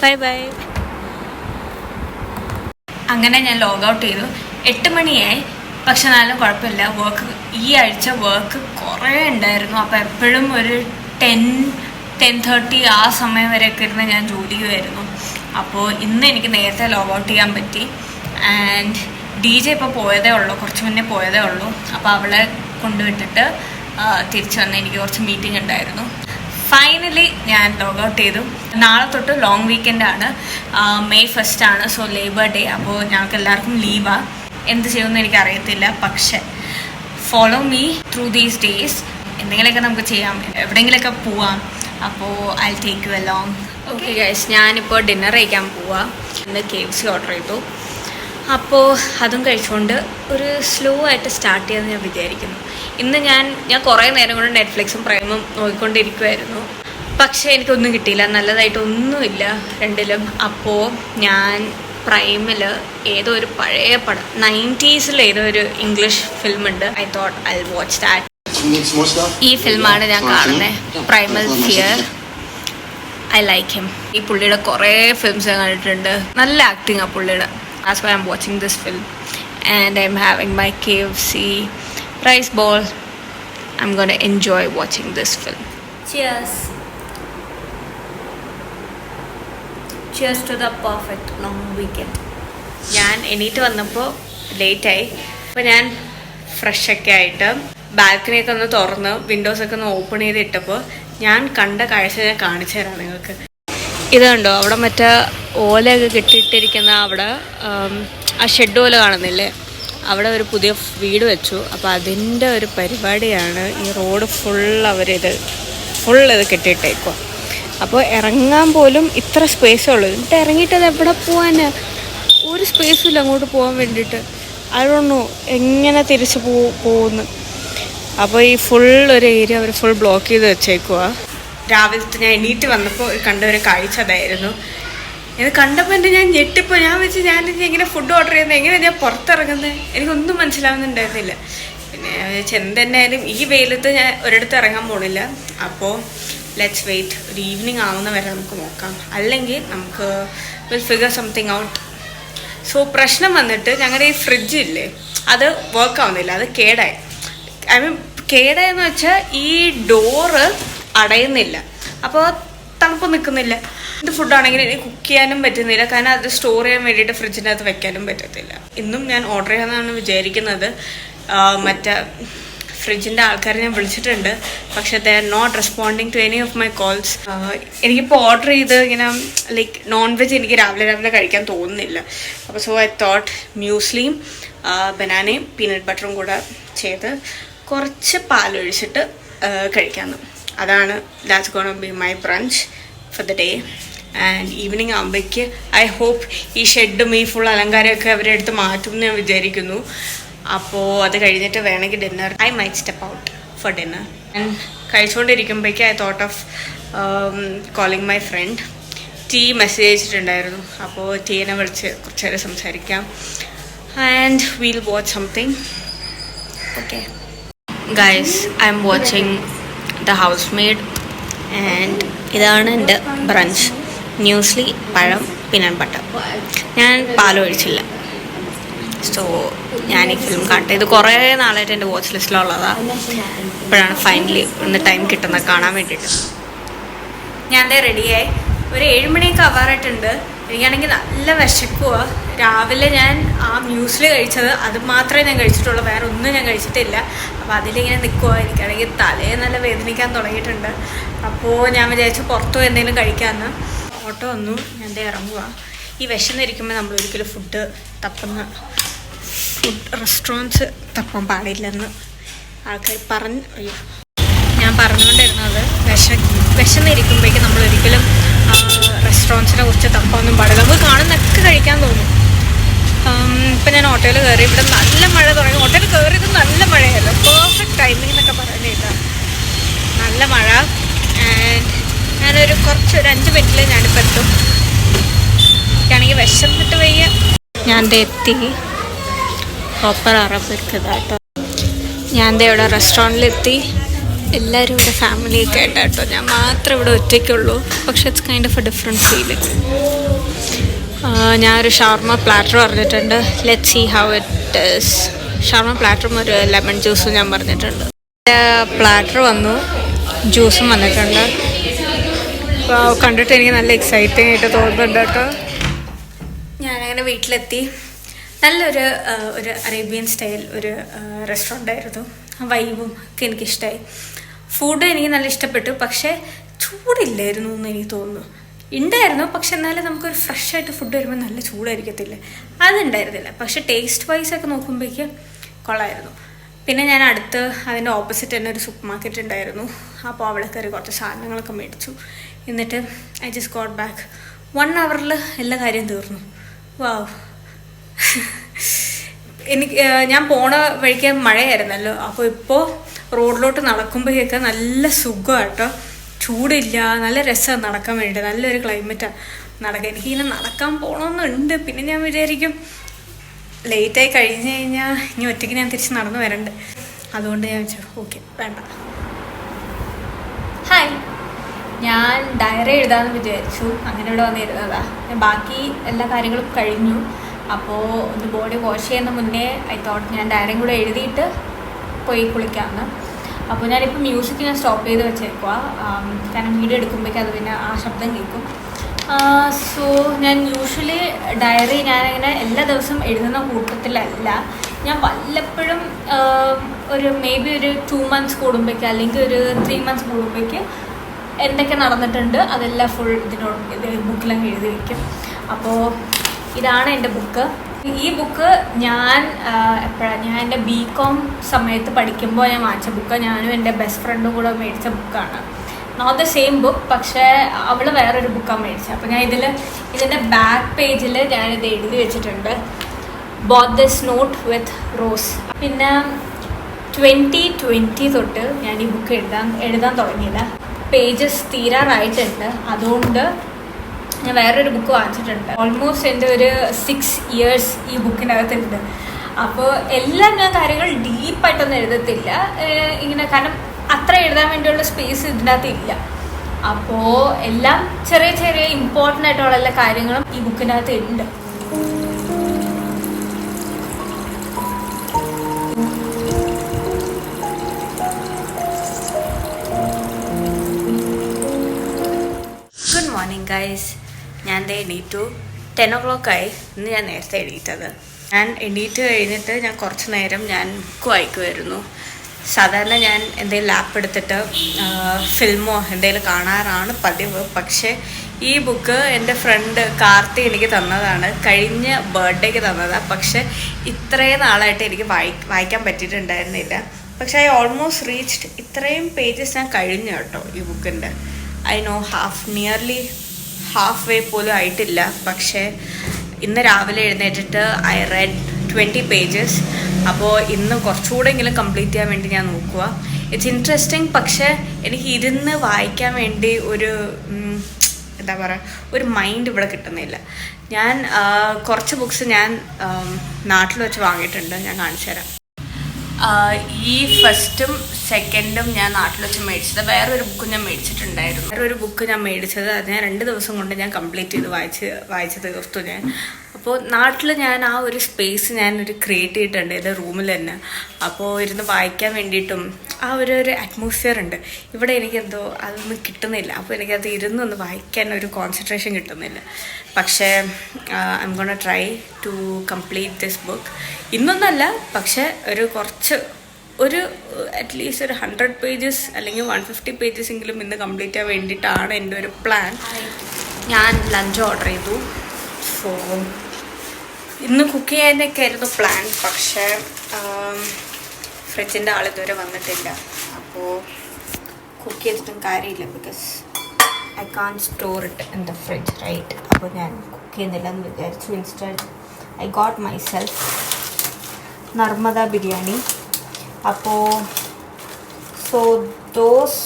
Bye bye. അങ്ങനെ ഞാൻ log out ചെയ്തു. 8 മണിയായി. പക്ഷെ എന്നാലും കുഴപ്പമില്ല. ഈ ആഴ്ച വർക്ക് കുറേ ഉണ്ടായിരുന്നു. അപ്പോൾ എപ്പോഴും ഒരു 10-10:30 ആ സമയം വരെയൊക്കെ ഇരുന്ന് ഞാൻ ജോലി ചെയ്യുമായിരുന്നു. അപ്പോൾ ഇന്ന് എനിക്ക് നേരത്തെ ലോഗ് ഔട്ട് ചെയ്യാൻ പറ്റി. ആൻഡ് DJ ഇപ്പോൾ പോയതേ ഉള്ളൂ, കുറച്ച് മുന്നേ പോയതേ ഉള്ളൂ. അപ്പോൾ അവളെ കൊണ്ടുവിട്ടിട്ട് തിരിച്ചു വന്ന് എനിക്ക് കുറച്ച് മീറ്റിംഗ് ഉണ്ടായിരുന്നു. ഫൈനലി ഞാൻ ലോഗ് ഔട്ട് ചെയ്തു. നാളെ തൊട്ട് ലോങ് വീക്കെൻഡാണ്, May 1st ആണ്. So labour day. അപ്പോൾ ഞങ്ങൾക്ക് എല്ലാവർക്കും ലീവാണ്. എന്ത് ചെയ്യുമെന്ന് എനിക്കറിയത്തില്ല. പക്ഷേ follow me through these days. എന്തെങ്കിലുമൊക്കെ നമുക്ക് ചെയ്യാം, എവിടെയെങ്കിലുമൊക്കെ പോവാം. അപ്പോൾ I take you along. Okay guys, ഞാനിപ്പോൾ ഡിന്നർ കഴിക്കാൻ പോവാം. ഇന്ന് KFC ഓർഡർ ചെയ്തു. അപ്പോൾ അതും കഴിച്ചുകൊണ്ട് ഒരു സ്ലോ ആയിട്ട് സ്റ്റാർട്ട് ചെയ്യാമെന്ന് ഞാൻ വിചാരിക്കുന്നു. ഇന്ന് ഞാൻ കുറേ നേരം കൊണ്ട് നെറ്റ്ഫ്ലിക്സും പ്രൈമും നോക്കിക്കൊണ്ടിരിക്കുമായിരുന്നു. പക്ഷേ എനിക്കൊന്നും കിട്ടിയില്ല, നല്ലതായിട്ടൊന്നുമില്ല രണ്ടിലും. അപ്പോൾ ഞാൻ പ്രൈമിൽ ഏതോ ഒരു പഴയ പടം, 90s ഏതോ ഒരു ഇംഗ്ലീഷ് ഫിലിമുണ്ട്. I thought I watch that. ഈ ഫിലിമാണ് ഞാൻ കാണുന്നത്, Primal Fear. I like him. ഈ പുള്ളിയുടെ കുറേ ഫിലിംസ് ഞാൻ കണ്ടിട്ടുണ്ട്. നല്ല ആക്ടിങ് ആ പുള്ളിയുടെ. That's why I'm watching this film. And I'm having my KFC rice ball. I'm going to enjoy watching this film. Cheers. Cheers to the perfect long weekend. ഞാൻ എണീറ്റ് വന്നപ്പോൾ ലേറ്റായി. അപ്പോൾ ഞാൻ ഫ്രഷൊക്കെ ആയിട്ട് ബാൽക്കണിയൊക്കെ ഒന്ന് തുറന്ന് വിൻഡോസൊക്കെ ഒന്ന് ഓപ്പൺ ചെയ്തിട്ടപ്പോൾ ഞാൻ കണ്ട കാഴ്ച ഞാൻ കാണിച്ചു തരാം നിങ്ങൾക്ക്. ഇത് കണ്ടോ, അവിടെ മറ്റേ ഓലയൊക്കെ കെട്ടിയിട്ടിരിക്കുന്ന അവിടെ ആ ഷെഡ് പോലെ കാണുന്നില്ലേ, അവിടെ ഒരു പുതിയ വീട് വെച്ചു. അപ്പോൾ അതിൻ്റെ ഒരു പരിപാടിയാണ്. ഈ റോഡ് ഫുൾ ഇത് കെട്ടിയിട്ടേക്കുക. അപ്പോൾ ഇറങ്ങാൻ പോലും ഇത്ര സ്പേസേ ഉള്ളൂ. എന്നിട്ട് ഇറങ്ങിയിട്ട് അത് എവിടെ പോകാൻ, ഒരു സ്പേസും ഇല്ല അങ്ങോട്ട് പോകാൻ വേണ്ടിയിട്ട്. അതുകൊണ്ടു എങ്ങനെ തിരിച്ച് പോകുന്നു. അപ്പോൾ ഈ ഒരു ഏരിയ അവർ ഫുൾ ബ്ലോക്ക് ചെയ്ത് വെച്ചേക്കുക. രാവിലത്തെ ഞാൻ എണീറ്റ് വന്നപ്പോൾ കണ്ട ഒരു കാഴ്ച അതായിരുന്നു. ഇത് കണ്ടപ്പോൾ ഞാൻ ഞെട്ടിപ്പോൾ. ഞാൻ വെച്ച് എങ്ങനെ ഫുഡ് ഓർഡർ ചെയ്യുന്നത്, എങ്ങനെയാണ് ഞാൻ പുറത്തിറങ്ങുന്നത്, എനിക്കൊന്നും മനസ്സിലാവുന്നുണ്ടായിരുന്നില്ല. പിന്നെ എന്തെന്നായാലും ഈ വെയിലത്ത് ഞാൻ ഒരിടത്ത് ഇറങ്ങാൻ പോണില്ല. അപ്പോൾ ലെറ്റ്സ് വെയിറ്റ്, ഒരു ഈവനിങ് ആവുന്ന വരെ നമുക്ക് നോക്കാം. അല്ലെങ്കിൽ നമുക്ക് will figure something out. So പ്രശ്നം വന്നിട്ട് ഞങ്ങളുടെ ഈ ഫ്രിഡ്ജ് ഇല്ലേ, അത് വർക്ക് ആവുന്നില്ല, അത് കേടായി. കേടായെന്ന് വെച്ചാൽ ഈ ഡോറ് അടയുന്നില്ല. അപ്പോൾ തണുപ്പ് നിൽക്കുന്നില്ല. എന്ത് ഫുഡാണെങ്കിലും എനിക്ക് കുക്ക് ചെയ്യാനും പറ്റുന്നില്ല, കാരണം അത് സ്റ്റോർ ചെയ്യാൻ വേണ്ടിയിട്ട് ഫ്രിഡ്ജിൻ്റെ അകത്ത് വെക്കാനും പറ്റത്തില്ല. ഇന്നും ഞാൻ ഓർഡർ ചെയ്യാമെന്നാണ് വിചാരിക്കുന്നത്. മറ്റേ ഫ്രിഡ്ജിൻ്റെ ആൾക്കാരെ ഞാൻ വിളിച്ചിട്ടുണ്ട്, പക്ഷേ they are not responding to any of my calls. എനിക്കിപ്പോൾ ഓർഡർ ചെയ്ത് ഇങ്ങനെ ലൈക്ക് നോൺ വെജ് എനിക്ക് രാവിലെ കഴിക്കാൻ തോന്നുന്നില്ല. അപ്പോൾ സോ ഐ തോട്ട് മ്യൂസ്ലിയും ബനാനയും പീനട്ട് ബട്ടറും കൂടെ ചെയ്ത് കുറച്ച് പാലൊഴിച്ചിട്ട് കഴിക്കാമെന്ന്. അതാണ് that's gonna be my brunch for the day. And evening ആകുമ്പോഴേക്ക് ഐ ഹോപ്പ് ഈ ഷെഡും ഈ ഫുൾ അലങ്കാരമൊക്കെ അവരുടെ അടുത്ത് മാറ്റും എന്ന് ഞാൻ വിചാരിക്കുന്നു. അപ്പോൾ അത് കഴിഞ്ഞിട്ട് വേണമെങ്കിൽ dinner I might step out for dinner. And കഴിച്ചുകൊണ്ടിരിക്കുമ്പോഴേക്ക് I thought of calling my friend. T message അയച്ചിട്ടുണ്ടായിരുന്നു. അപ്പോൾ ടീനെ വിളിച്ച് കുറച്ച് നേരം സംസാരിക്കാം. And we'll watch something. Okay guys, I'm watching the Housemaid. And ഇതാണ് എൻ്റെ ബ്രഞ്ച്. മ്യൂസ്ലി, പഴം, പീനട്ട് ബട്ടർ. ഞാൻ പാലൊഴിച്ചില്ല. സോ ഞാൻ ഈ ഫിലിം കാണട്ടെ. ഇത് കുറേ നാളായിട്ട് എൻ്റെ വാച്ച് ലിസ്റ്റിലുള്ളതാണ്. ഇപ്പോഴാണ് ഫൈനലി ഒന്ന് ടൈം കിട്ടുന്നത് കാണാൻ വേണ്ടിയിട്ട്. ഞാൻ ദേ റെഡിയായി. ഒരു 7 മണിയൊക്കെ ആവാറായിട്ടുണ്ട്. എനിക്കാണെങ്കിൽ നല്ല വിശക്കുക. രാവിലെ ഞാൻ ആ മ്യൂസ്ലി കഴിച്ചത്, അത് മാത്രമേ ഞാൻ കഴിച്ചിട്ടുള്ളൂ, വേറെ ഒന്നും ഞാൻ കഴിച്ചിട്ടില്ല. അപ്പോൾ അതിലിങ്ങനെ നിൽക്കുക. എനിക്കാണെങ്കിൽ തലയെ നല്ല വേദനിക്കാൻ തുടങ്ങിയിട്ടുണ്ട്. അപ്പോൾ ഞാൻ വിചാരിച്ചു പുറത്തു പോയി എന്തെങ്കിലും കഴിക്കാമെന്ന്. ഓട്ടോ വന്നു, ഞാൻ ഇറങ്ങുക. ഈ വിശന്നിരിക്കുമ്പോൾ നമ്മൾ ഒരിക്കലും ഫുഡ് റെസ്റ്റോറൻറ്റ്സ് തപ്പാൻ പാടില്ലെന്ന് ആൾക്കാർ പറഞ്ഞു. ഞാൻ പറഞ്ഞുകൊണ്ടിരുന്നത് വിശന്നിരിക്കുമ്പോഴേക്കും നമ്മളൊരിക്കലും റെസ്റ്റോറൻറ്റ്സിനെ കുറിച്ച് തപ്പാനൊന്നും പാടില്ല. നമുക്ക് കാണുന്നൊക്കെ കഴിക്കാൻ തോന്നും. ഇപ്പം ഞാൻ ഓട്ടോയിൽ കയറി. ഇവിടെ നല്ല മഴ തുടങ്ങി. ഓട്ടോയിൽ കയറിയത് നല്ല മഴയായിരുന്നു. പെർഫെക്റ്റ് ടൈമിംഗ് എന്നൊക്കെ പറയുന്നില്ല. നല്ല മഴ. ആൻഡ് ഞാനൊരു 5 മിനിറ്റിൽ ഞാനിപ്പോൾ എത്തും. എനിക്കാണെങ്കിൽ വിശന്നിട്ട് വയ്യ. ഞാൻ എത്തി. പ്രോപ്പർ അറബിക്ക് കേട്ടോ. ഞാൻ ഇവിടെ റെസ്റ്റോറൻറ്റിലെത്തി. എല്ലാവരും ഇവിടെ ഫാമിലിയൊക്കെ ആയിട്ടാണ് കേട്ടോ. ഞാൻ മാത്രം ഇവിടെ ഒറ്റയ്ക്കുള്ളൂ. പക്ഷേ it's kind of a different feeling. ഞാനൊരു ഷവർമ പ്ലാറ്റർ പറഞ്ഞിട്ടുണ്ട്. Let see how it is. Shawarma പ്ലാറ്ററും ഒരു ലെമൺ ജ്യൂസും ഞാൻ പറഞ്ഞിട്ടുണ്ട്. പ്ലാറ്റർ വന്നു, ജ്യൂസും വന്നിട്ടുണ്ട്. അപ്പോൾ കണ്ടിട്ട് എനിക്ക് നല്ല എക്സൈറ്റിംഗ് ആയിട്ട് തോന്നുന്നുണ്ട് കേട്ടോ. ഞാനങ്ങനെ വീട്ടിലെത്തി. നല്ലൊരു അറേബ്യൻ സ്റ്റൈൽ ഒരു റെസ്റ്റോറൻ്റ് ആയിരുന്നു. വൈബും ഒക്കെ എനിക്കിഷ്ടമായി. ഫുഡ് എനിക്ക് നല്ല ഇഷ്ടപ്പെട്ടു. പക്ഷേ ചൂടില്ലായിരുന്നു എന്ന് എനിക്ക് തോന്നുന്നു. ഉണ്ടായിരുന്നു, പക്ഷെ എന്നാലും നമുക്കൊരു ഫ്രഷ് ആയിട്ട് ഫുഡ് വരുമ്പോൾ നല്ല ചൂടായിരിക്കത്തില്ലേ, അതുണ്ടായിരുന്നില്ല. പക്ഷെ ടേസ്റ്റ് വൈസ് ഒക്കെ നോക്കുമ്പോഴേക്ക് കൊള്ളായിരുന്നു. പിന്നെ ഞാൻ അടുത്ത് അതിൻ്റെ ഓപ്പോസിറ്റ് തന്നെ ഒരു സൂപ്പർ മാർക്കറ്റ് ഉണ്ടായിരുന്നു. അപ്പോൾ അവിടെ കയറി കുറച്ച് സാധനങ്ങളൊക്കെ മേടിച്ചു. എന്നിട്ട് ഐ ജസ്റ്റ് ഗോട്ട് ബാക്ക്. 1 hourൽ എല്ലാ കാര്യം തീർന്നു. വാവ്. ഞാൻ പോണ വഴിക്ക് മഴയായിരുന്നല്ലോ. അപ്പോൾ ഇപ്പോൾ റോഡിലോട്ട് നടക്കുമ്പോഴേക്ക് നല്ല സുഖമാട്ടോ. ചൂടില്ല, നല്ല രസമാണ് നടക്കാൻ വേണ്ടിയിട്ട്. നല്ലൊരു ക്ലൈമറ്റാണ് നടക്കാൻ. എനിക്കിങ്ങനെ നടക്കാൻ പോകണമെന്നുണ്ട്. പിന്നെ ഞാൻ വിചാരിക്കും ലേറ്റായി കഴിഞ്ഞ് കഴിഞ്ഞാൽ ഇനി ഒറ്റയ്ക്ക് ഞാൻ തിരിച്ച് നടന്നു വരണ്ട്. അതുകൊണ്ട് ഞാൻ വെച്ചു ഓക്കെ വേണ്ട. ഹായ്, ഞാൻ ഡയറി എഴുതാമെന്ന് വിചാരിച്ചു. അങ്ങനെ ഇവിടെ വന്നിരുന്നതാണ്. ബാക്കി എല്ലാ കാര്യങ്ങളും കഴിഞ്ഞു. അപ്പോൾ ഒന്ന് ബോഡി വാഷ് ചെയ്യുന്ന മുന്നേ ഐ തോട്ട് ഞാൻ ഡയറിയും കൂടെ എഴുതിയിട്ട് പോയി കുളിക്കാമെന്ന്. അപ്പോൾ ഞാനിപ്പോൾ മ്യൂസിക് ഞാൻ സ്റ്റോപ്പ് ചെയ്ത് വെച്ചേക്കുക. കാരണം വീഡിയോ എടുക്കുമ്പോഴേക്കും അത് പിന്നെ ആ ശബ്ദം കേൾക്കും. സോ ഞാൻ യൂഷ്വലി ഡയറി ഞാനങ്ങനെ എല്ലാ ദിവസവും എഴുതുന്ന കൂട്ടത്തിലല്ല. ഞാൻ വല്ലപ്പോഴും ഒരു മേ ബി ഒരു 2 months കൂടുമ്പോഴേക്ക് അല്ലെങ്കിൽ ഒരു 3 months കൂടുമ്പോഴേക്ക് എന്തൊക്കെ നടന്നിട്ടുണ്ട് അതെല്ലാം ഫുൾ ഇത് ബുക്കിലങ്ങ് എഴുതി വയ്ക്കും. അപ്പോൾ ഇതാണ് എൻ്റെ ബുക്ക്. ഈ ബുക്ക് ഞാൻ എൻ്റെ BCom സമയത്ത് പഠിക്കുമ്പോൾ ഞാൻ വാങ്ങിച്ച ബുക്ക്. ഞാനും എൻ്റെ ബെസ്റ്റ് ഫ്രണ്ടും കൂടെ മേടിച്ച ബുക്കാണ്. നോട്ട് ദ സെയിം ബുക്ക്, പക്ഷേ അവൾ വേറൊരു ബുക്കാണ് മേടിച്ചത്. അപ്പോൾ ഞാൻ ഇതിൻ്റെ ബാക്ക് പേജിൽ ഞാനിത് എഴുതി വെച്ചിട്ടുണ്ട്, bought this note with rose. പിന്നെ 2020 തൊട്ട് ഞാൻ ഈ ബുക്ക് എഴുതാൻ തുടങ്ങിയില്ല. പേജസ് തീരാറായിട്ടുണ്ട്. അതുകൊണ്ട് ഞാൻ വേറൊരു ബുക്ക് വാങ്ങിച്ചിട്ടുണ്ട്. ഓൾമോസ്റ്റ് എൻ്റെ ഒരു 6 years ഈ ബുക്കിനകത്തുണ്ട്. അപ്പോൾ എല്ലാം ഞാൻ കാര്യങ്ങൾ ഡീപ്പായിട്ടൊന്നും എഴുതത്തില്ല ഇങ്ങനെ, കാരണം അത്ര എഴുതാൻ വേണ്ടിയുള്ള സ്പേസ് ഇതിനകത്ത് ഇല്ല. അപ്പോൾ എല്ലാം ചെറിയ ചെറിയ ഇമ്പോർട്ടൻ്റ് ആയിട്ടുള്ള എല്ലാ കാര്യങ്ങളും ഈ ബുക്കിനകത്ത് ഉണ്ട്. Good morning guys. ഞാൻ എണീറ്റു. 10 o'clock ആയി. ഇന്ന് ഞാൻ നേരത്തെ എണീറ്റത്. ഞാൻ എണീറ്റ് കഴിഞ്ഞിട്ട് ഞാൻ കുറച്ച് നേരം ഞാൻ ബുക്ക് വായിക്കുമായിരുന്നു. സാധാരണ ഞാൻ എന്തെങ്കിലും ലാപ്പ് എടുത്തിട്ട് ഫിലിമോ എന്തെങ്കിലും കാണാറാണ് പതിവ്. പക്ഷേ ഈ ബുക്ക് എൻ്റെ ഫ്രണ്ട് കാർത്തി എനിക്ക് തന്നതാണ്. കഴിഞ്ഞ ബർത്ത്ഡേക്ക് തന്നതാണ്. പക്ഷേ ഇത്രയും നാളായിട്ട് എനിക്ക് വായിക്കാൻ പറ്റിയിട്ടുണ്ടായിരുന്നില്ല. പക്ഷേ ഐ ഓൾമോസ്റ്റ് റീച്ച്ഡ്. ഇത്രയും പേജസ് ഞാൻ കഴിഞ്ഞു കേട്ടോ ഈ ബുക്കിൻ്റെ. I know nearly half way പോലും ആയിട്ടില്ല. പക്ഷേ ഇന്ന് രാവിലെ എഴുന്നേറ്റിട്ട് ഐ റെഡ് 20 pages. അപ്പോൾ ഇന്ന് കുറച്ചുകൂടെങ്കിലും കംപ്ലീറ്റ് ചെയ്യാൻ വേണ്ടി ഞാൻ നോക്കുക. It's interesting. പക്ഷേ എനിക്ക് ഇരുന്ന് വായിക്കാൻ വേണ്ടി ഒരു എന്താ പറയുക, ഒരു മൈൻഡ് ഇവിടെ കിട്ടുന്നില്ല. ഞാൻ കുറച്ച് ബുക്സ് ഞാൻ നാട്ടിൽ വെച്ച് വാങ്ങിയിട്ടുണ്ട്. ഞാൻ കാണിച്ചു തരാം. ഈ ഫസ്റ്റും സെക്കൻഡും ഞാൻ നാട്ടിൽ വെച്ച് മേടിച്ചത്. വേറൊരു ബുക്ക് ഞാൻ മേടിച്ചിട്ടുണ്ടായിരുന്നു. വേറൊരു ബുക്ക് ഞാൻ മേടിച്ചത് അത് ഞാൻ 2 ദിവസം കൊണ്ട് ഞാൻ കംപ്ലീറ്റ് ചെയ്ത് വായിച്ച് തീർത്തു ഞാൻ. അപ്പോൾ നാട്ടിൽ ഞാൻ ആ ഒരു സ്പേസ് ഞാനൊരു ക്രിയേറ്റ് ചെയ്തിട്ടുണ്ട് എൻ്റെ റൂമിൽ തന്നെ. അപ്പോൾ ഇരുന്ന് വായിക്കാൻ വേണ്ടിയിട്ടും ആ ഒരു അറ്റ്മോസ്ഫിയർ ഉണ്ട്. ഇവിടെ എനിക്കെന്തോ അതൊന്നും കിട്ടുന്നില്ല. അപ്പോൾ എനിക്കത് ഇരുന്നൊന്ന് വായിക്കാൻ ഒരു കോൺസെൻട്രേഷൻ കിട്ടുന്നില്ല. പക്ഷേ I'm gonna try to complete this book. ഇന്നൊന്നല്ല, പക്ഷേ ഒരു അറ്റ്ലീസ്റ്റ് ഒരു 100 pages അല്ലെങ്കിൽ 150 pages എങ്കിലും ഇന്ന് കംപ്ലീറ്റ് ചെയ്യാൻ വേണ്ടിയിട്ടാണ് എൻ്റെ ഒരു പ്ലാൻ. ഞാൻ ലഞ്ച് ഓർഡർ ചെയ്തു. സോ ഇന്ന് കുക്ക് ചെയ്യാനൊക്കെ ആയിരുന്നു പ്ലാൻ. പക്ഷേ ഫ്രിഡ്ജിൻ്റെ ആളിതുവരെ വന്നിട്ടില്ല. അപ്പോൾ കുക്ക് ചെയ്തിട്ടും കാര്യമില്ല. Because I can't store it in the fridge right. അപ്പോൾ ഞാൻ കുക്ക് ചെയ്യുന്നില്ല എന്ന് വിചാരിച്ചു. Instead I got myself Narmada biryani. അപ്പോൾ so those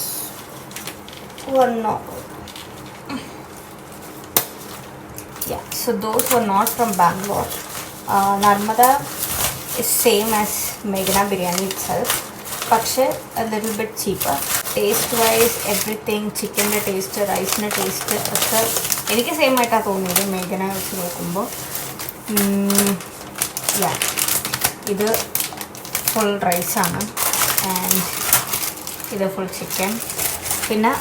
were not from Bangalore. Narmada is same as Meghna biryani itself. പക്ഷേ little bit cheaper. Taste vice everything, ചിക്കൻ്റെ taste, റൈസിൻ്റെ taste ഒക്കെ എനിക്ക് സെയിം ആയിട്ടാണ് തോന്നിയത് മേഘന വെച്ച് നോക്കുമ്പോൾ. ഇത് ഫുൾ റൈസാണ് ആൻഡ് ഇത് ഫുൾ ചിക്കൻ. പിന്നെ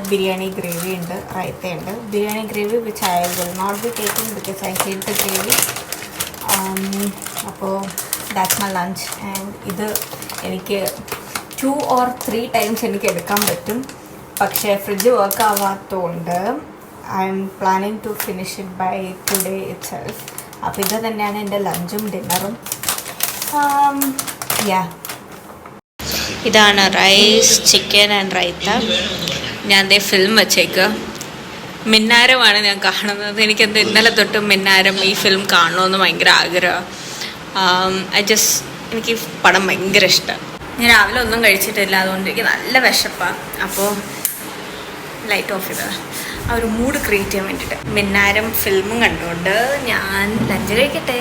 ബിരിയാണി ഗ്രേവി ഉണ്ട്, റൈത്തയുണ്ട്. Biryani gravy which I will not be taking because I hate the gravy. അപ്പോൾ ദാറ്റ്സ് മൈ ലഞ്ച്. ആൻഡ് ഇത് എനിക്ക് 2 or 3 times എനിക്ക് എടുക്കാൻ പറ്റും. പക്ഷേ ഫ്രിഡ്ജ് വർക്ക് ആവാത്തതുകൊണ്ട് I'm planning to finish it by today itself. അപ്പോൾ ഇത് തന്നെയാണ് എൻ്റെ ലഞ്ചും ഡിന്നറും. ഇതാണ് റൈസ്, ചിക്കൻ ആൻഡ് റൈത്ത. ഞാൻ ദേ ഫിലിം വെച്ചേക്കുക. മിന്നാരമാണ് ഞാൻ കാണുന്നത്. എനിക്കെന്ത് ഇന്നലെ തൊട്ട് മിന്നാരം ഈ ഫിലിം കാണണമെന്ന് ഭയങ്കര ആഗ്രഹം. എനിക്ക് പടം ഭയങ്കര ഇഷ്ടം. ഞാൻ രാവിലെ ഒന്നും കഴിച്ചിട്ടില്ല, അതുകൊണ്ട് എനിക്ക് നല്ല വിശപ്പാണ്. അപ്പോൾ ലൈറ്റ് ഓഫ് ചെയ്തതാണ് ആ ഒരു മൂഡ് ക്രിയേറ്റ് ചെയ്യാൻ വേണ്ടിയിട്ട്. മിന്നാരം ഫിലിമും കണ്ടുകൊണ്ട് ഞാൻ ലഞ്ച് കഴിക്കട്ടെ.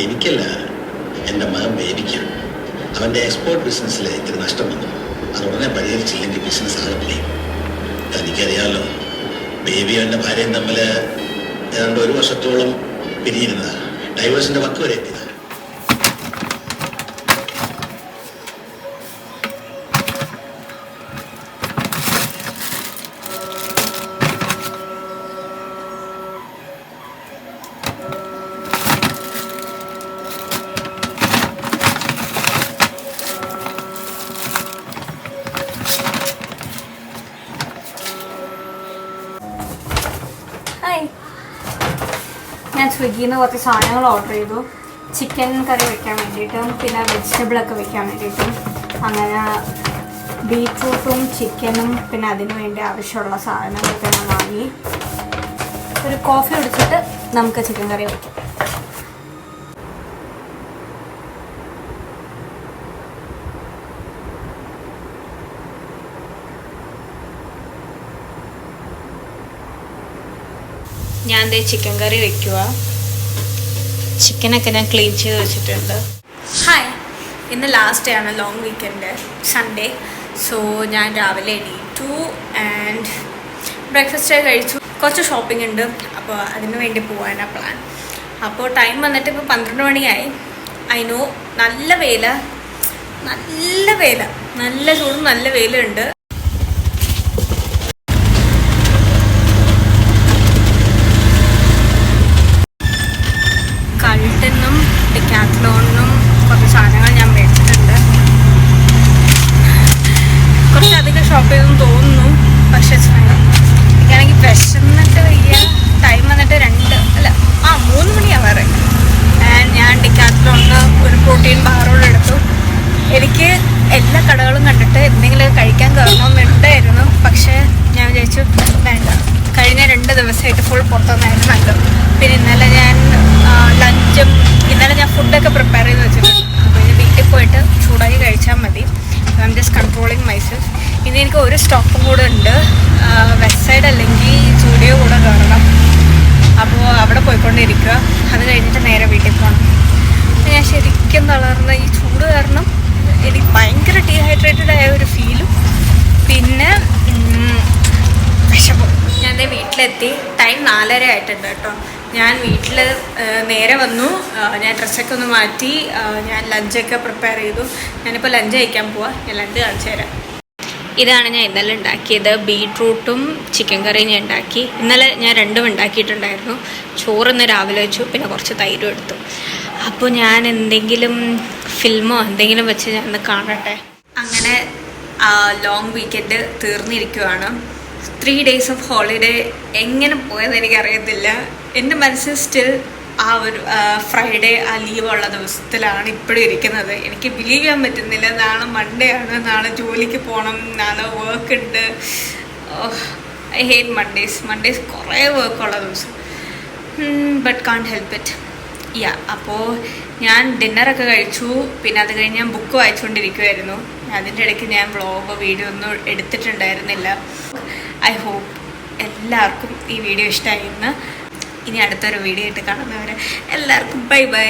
എനിക്കല്ല, എൻ്റെ മകൻ ബേബിക്ക് അവൻ്റെ എക്സ്പോർട്ട് ബിസിനസ്സിൽ ഇത്തിരി നഷ്ടം വന്നു. അത് ഉടനെ പരിഹരിച്ചില്ലെങ്കിൽ ബിസിനസ് ആകത്തില്ലേ. തനിക്കറിയാമല്ലോ, ബേബിയും എൻ്റെ ഭാര്യയും തമ്മിൽ ഏതാണ്ട് 1 വർഷത്തോളം പിരിയിരുന്നതാണ്. ഡൈവേഴ്സിൻ്റെ വക്ക് വരെ എത്തിയത്. ഞാൻ സ്വിഗ്ഗിയിൽ നിന്ന് കുറച്ച് സാധനങ്ങൾ ഓർഡർ ചെയ്തു. ചിക്കൻ കറി വെക്കാൻ വേണ്ടിയിട്ടും പിന്നെ വെജിറ്റബിളൊക്കെ വെക്കാൻ വേണ്ടിയിട്ടും. അങ്ങനെ ബീറ്റ്റൂട്ടും ചിക്കനും പിന്നെ അതിന് വേണ്ടി ആവശ്യമുള്ള സാധനങ്ങളൊക്കെ ഞാൻ വാങ്ങി. ഒരു കോഫി കുടിച്ചിട്ട് നമുക്ക് ചിക്കൻ കറി വയ്ക്കാം. ഞാൻ ദേ ചിക്കൻ കറി വെക്കുക. ചിക്കനൊക്കെ ഞാൻ ക്ലീൻ ചെയ്ത് വെച്ചിട്ടുണ്ട്. ഹായ്, ഇന്ന് ലാസ്റ്റ് ഡേ ആണ്, ലോങ് വീക്കെൻഡ്, സൺഡേ. സോ ഞാൻ രാവിലെ എണീറ്റു ആൻഡ് ബ്രേക്ക്ഫാസ്റ്റ് കഴിച്ചു. കുറച്ച് ഷോപ്പിംഗ് ഉണ്ട്, അപ്പോൾ അതിന് വേണ്ടി പോകാനാണ് പ്ലാൻ. അപ്പോൾ ടൈം വന്നിട്ട് ഇപ്പോൾ 12 മണിയായി. ഐ നോ, നല്ല വെയില, നല്ല ചൂടും നല്ല വെയിലുണ്ട്. കൾട്ടിനും ഡിക്കാത്ലോണിനും കുറച്ച് സാധനങ്ങൾ ഞാൻ മേടിച്ചിട്ടുണ്ട്. കുറച്ചധികം ഷോപ്പ് ചെയ്തെന്ന് തോന്നുന്നു, പക്ഷേ എനിക്കാണെങ്കിൽ വിശന്നിട്ട് വയ്യ. ടൈം വന്നിട്ട് 3 മണിയാവാറ്. ആൻഡ് ഞാൻ ഡിക്കാത്ലോണിന് ഒരു പ്രോട്ടീൻ ബാറോട് എടുത്തു. എനിക്ക് എല്ലാ കടകളും കണ്ടിട്ട് എന്തെങ്കിലും കഴിക്കാൻ കയറണമെന്നുണ്ടായിരുന്നു, പക്ഷേ ഞാൻ വിചാരിച്ചു വേണ്ട. കഴിഞ്ഞ 2 ദിവസമായിട്ട് ഫുൾ പുറത്തുനിന്നായിരുന്നല്ലോ. പിന്നെ ഇന്നലെ ഞാൻ ഫുഡൊക്കെ പ്രിപ്പയർ ചെയ്ത് വെച്ചിട്ടുണ്ട്. അപ്പോൾ ഇനി വീട്ടിൽ പോയിട്ട് ചൂടാക്കി കഴിച്ചാൽ മതി. I am just controlling myself. ഇനി എനിക്ക് ഒരു സ്റ്റോപ്പും കൂടെ ഉണ്ട്, വെസ്റ്റ് സൈഡ് അല്ലെങ്കിൽ ജൂഡിയോ കൂടെ കയറണം. അപ്പോൾ അവിടെ പോയിക്കൊണ്ടിരിക്കുക. അത് കഴിഞ്ഞിട്ട് നേരെ വീട്ടിൽ പോകണം. ഞാൻ ശരിക്കും തളർന്ന ഈ ചൂട് കാരണം എനിക്ക് ഭയങ്കര ഡീഹൈഡ്രേറ്റഡ് ആയ ഒരു ഫീലും പിന്നെ വിശപ്പും. ഞാൻ എൻ്റെ വീട്ടിലെത്തി. ടൈം 4:30 ആയിട്ടുണ്ട് കേട്ടോ. ഞാൻ വീട്ടിൽ നേരെ വന്നു. ഞാൻ ഡ്രസ്സൊക്കെ ഒന്ന് മാറ്റി, ഞാൻ ലഞ്ചൊക്കെ പ്രിപ്പയർ ചെയ്തു. ഞാനിപ്പോൾ ലഞ്ച് കഴിക്കാൻ പോവാം. ഞാൻ ലഞ്ച് കാണിച്ചു തരാം. ഇതാണ് ഞാൻ ഇന്നലെ ഉണ്ടാക്കിയത്. ബീട്രൂട്ടും ചിക്കൻ കറിയും ഞാൻ ഉണ്ടാക്കി. ഇന്നലെ ഞാൻ 2ഉം ഉണ്ടാക്കിയിട്ടുണ്ടായിരുന്നു. ചോറിന്ന് രാവിലെ വെച്ചു, പിന്നെ കുറച്ച് തൈരും എടുത്തു. അപ്പോൾ ഞാൻ എന്തെങ്കിലും ഫിലിമോ എന്തെങ്കിലും വെച്ച് ഞാൻ ഒന്ന് കാണട്ടെ. അങ്ങനെ ലോങ് വീക്കെൻഡ് തീർന്നിരിക്കുവാണ്. 3 days ഓഫ് ഹോളിഡേ എങ്ങനെ പോയെന്ന് എനിക്കറിയത്തില്ല. എൻ്റെ മനസ്സിൽ സ്റ്റിൽ ആ ഒരു ഫ്രൈഡേ ആ ലീവുള്ള ദിവസത്തിലാണ് ഇപ്പോഴും ഇരിക്കുന്നത്. എനിക്ക് ബിലീവ് ചെയ്യാൻ പറ്റുന്നില്ല. നാളെ മൺഡേ ആണ്, നാളെ ജോലിക്ക് പോകണം, നാളെ വർക്ക് ഉണ്ട്. ഐ ഹേറ്റ് മൺഡേസ് കുറേ വർക്കുള്ള ദിവസം. But can't help it. അപ്പോൾ ഞാൻ ഡിന്നറൊക്കെ കഴിച്ചു. പിന്നെ അത് കഴിഞ്ഞ് ഞാൻ ബുക്ക് വായിച്ചുകൊണ്ടിരിക്കുമായിരുന്നു. അതിൻ്റെ ഇടയ്ക്ക് ഞാൻ വീഡിയോ ഒന്നും എടുത്തിട്ടുണ്ടായിരുന്നില്ല. ഐ ഹോപ്പ് എല്ലാവർക്കും ഈ വീഡിയോ ഇഷ്ടമായിരുന്നു. ഇനി അടുത്തൊരു വീഡിയോ ആയിട്ട് കാണുന്നവരെ എല്ലാവർക്കും ബൈ.